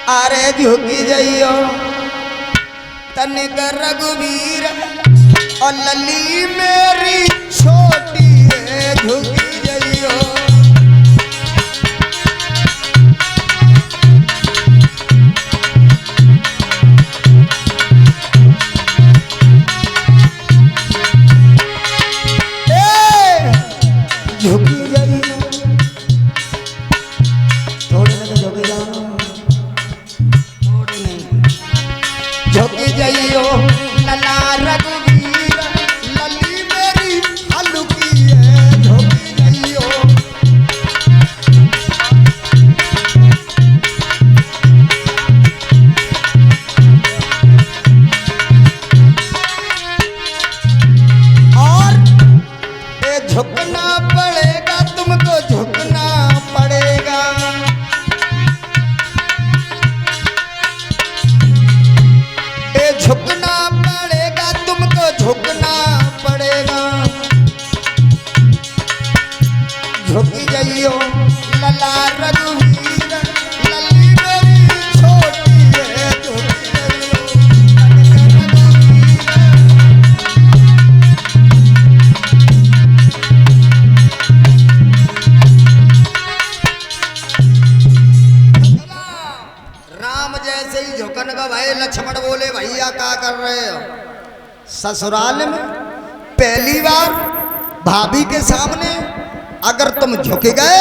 अरे झुकी जइयो तनिक रघुवीर और लली मेरी छोटी है झुकी जइयो। झुकी जइयो थोड़े लगे झुके जाओ थोड़े नहीं झुकी जइयो लला रघुवीर लली मेरी हलुकी है झुकी जइयो। और ये झुकना पड़ेगा तुमको झुकना पड़ेगा। ये झुकना पड़ेगा तुमको झुकना पड़ेगा। झुकी जइयो लला रघुवीर लली मेरी छोटी है झुकी जइयो। राम जैसे ही झुकन का भाई लक्ष्मण बोले भैया क्या कर रहे हो। ससुराल में पहली बार भाभी के सामने अगर तुम झुक गए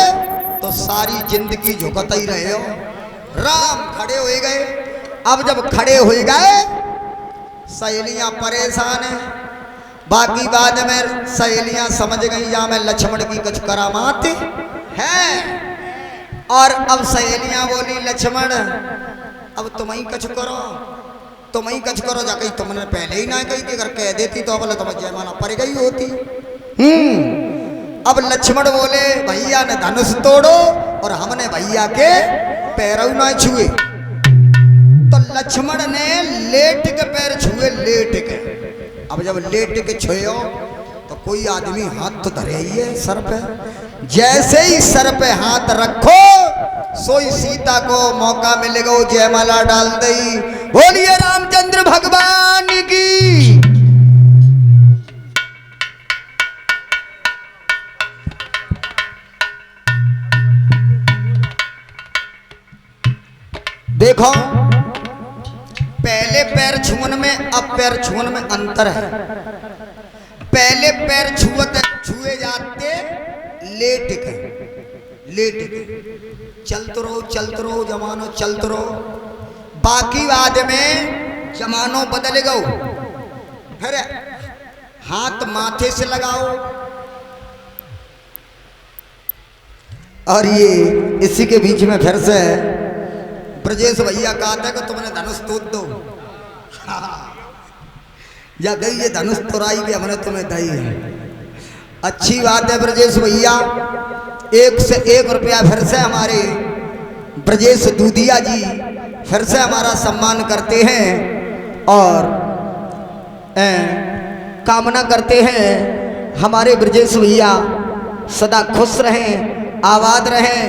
तो सारी जिंदगी झुकते ही रहे हो। राम खड़े हो गए। अब जब खड़े हो गए सहेलियां परेशान हैं। बाकी बाद में सहेलियां समझ गई या मैं लक्ष्मण की कुछ करामात है। और अब सहेलियां बोली लक्ष्मण अब तुम ही कछ करो तुम ही कछ करो। जाके तुमने पहले ही ना कही थी अगर कह देती तो बोले तुम जयमाला पड़ गई होती। अब लक्ष्मण बोले भैया ने धनुष तोड़ो और हमने भैया के पैरों ना छुए। तो लक्ष्मण ने लेट के पैर छुए लेट के। अब जब लेट के छुए तो कोई आदमी हाथ तो धरे ही है सर पे। जैसे ही सर पे हाथ रखो सोई सीता को मौका मिलेगा वो जयमाला डाल दई। बोलिए रामचंद्र भगवान की। देखो पहले पैर छुअन में अब पैर छुअन में अंतर है। पहले पैर छुए जाते लेट के चलते रहो जमानो चलते रहो। बाकी बाद में जमानो बदल गो फिर हाथ माथे से लगाओ। और ये इसी के बीच में फिर से ब्रजेश भैया कहते कि तुमने धनुष तोड़ दो। या गई ये धनुष तोड़ाई भी हमने तुम्हें दी है। अच्छी बात है ब्रजेश भैया। 1 से 1 रुपया फिर से हमारे ब्रजेश दूधिया जी फिर से हमारा सम्मान करते हैं और कामना करते हैं हमारे ब्रजेश भैया सदा खुश रहें आबाद रहें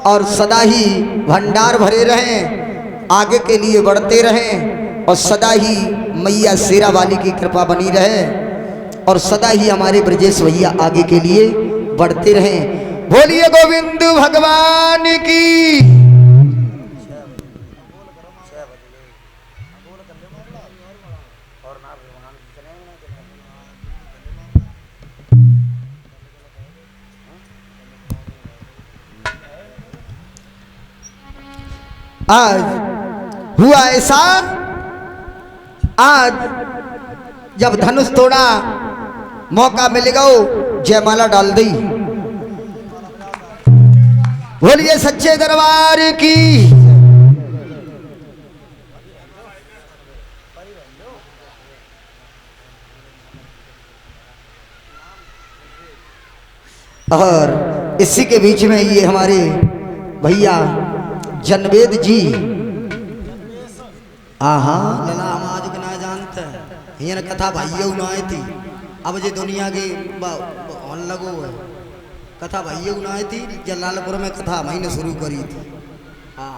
और सदा ही भंडार भरे रहें आगे के लिए बढ़ते रहें और सदा ही मैया शेरा वाली की कृपा बनी रहे और सदा ही हमारे ब्रजेश भैया आगे के लिए बढ़ते रहें। बोलिए गोविंद भगवान की। आज हुआ ऐसा आज जब धनुष तोड़ा मौका मिलेगा जयमाला डाल दी। बोलिए सच्चे दरबार की। और इसी के बीच में ये हमारे भैया जनवेद जी आहा लला हम आज के ना जानते हियन कथा भाइयों न आई थी। अब जे दुनिया के होने लगो है कथा भाइयों न आई थी। जलालपुर में कथा महीने शुरू करी थी। हाँ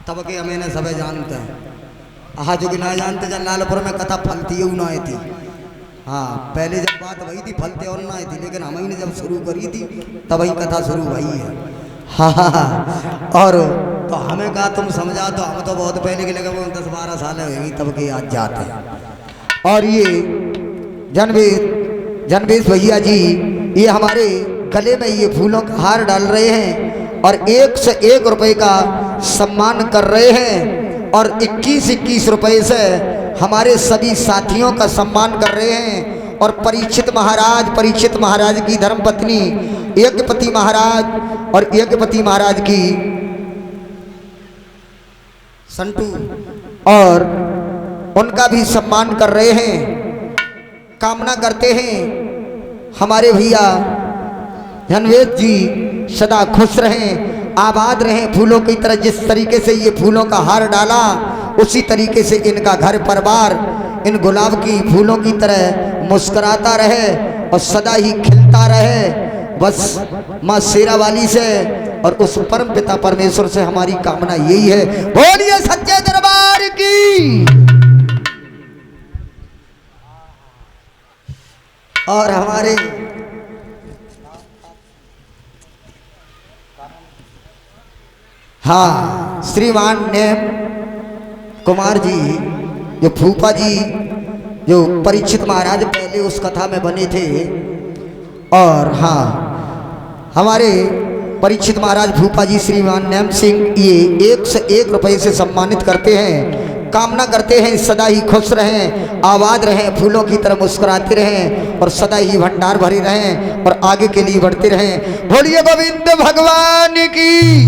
तब के हमें न सब जानते हैं। आज जो कि ना जानते जब लालपुर में कथा फलती है ना आई थी। हाँ पहले जब बात वही थी फलते और ना आई थी, लेकिन हम ही ने जब शुरू करी थी तब ही कथा शुरू हुई है। हाँ और तो हमें कहा तुम समझा, तो हम तो बहुत पहले के लगे वो 10-12 साल हुई तब के आज जाते हैं। और ये जनवेश भैया जी ये हमारे गले में ये फूलों का हार डाल रहे हैं और 1 से 1 रुपए का सम्मान कर रहे हैं और 21 रुपए से हमारे सभी साथियों का सम्मान कर रहे हैं। और परीक्षित महाराज की धर्मपत्नी यज्ञपति महाराज और यज्ञपति महाराज की संटू और उनका भी सम्मान कर रहे हैं। कामना करते हैं हमारे भैया जनवेद जी सदा खुश रहें, आबाद रहें फूलों की तरह। जिस तरीके से ये फूलों का हार डाला उसी तरीके से इनका घर परिवार इन गुलाब की फूलों की तरह मुस्कुराता रहे और सदा ही खिलता रहे। बस माँ शेरा वाली से और उस परम पिता परमेश्वर से हमारी कामना यही है। बोलिए सच्चे दरबार की। और हमारे हाँ श्रीमान नेम कुमार जी जो फूफा जी जो परीक्षित महाराज पहले उस कथा में बने थे। और हाँ हमारे परीक्षित महाराज फूफा जी श्रीमान नेम सिंह ये 1 से 1 रुपए से सम्मानित करते हैं। कामना करते हैं सदा ही खुश रहें, आबाद रहें, फूलों की तरह मुस्कुराते रहें और सदा ही भंडार भरे रहें और आगे के लिए बढ़ते रहें। बोलिए गोविंद भगवान की।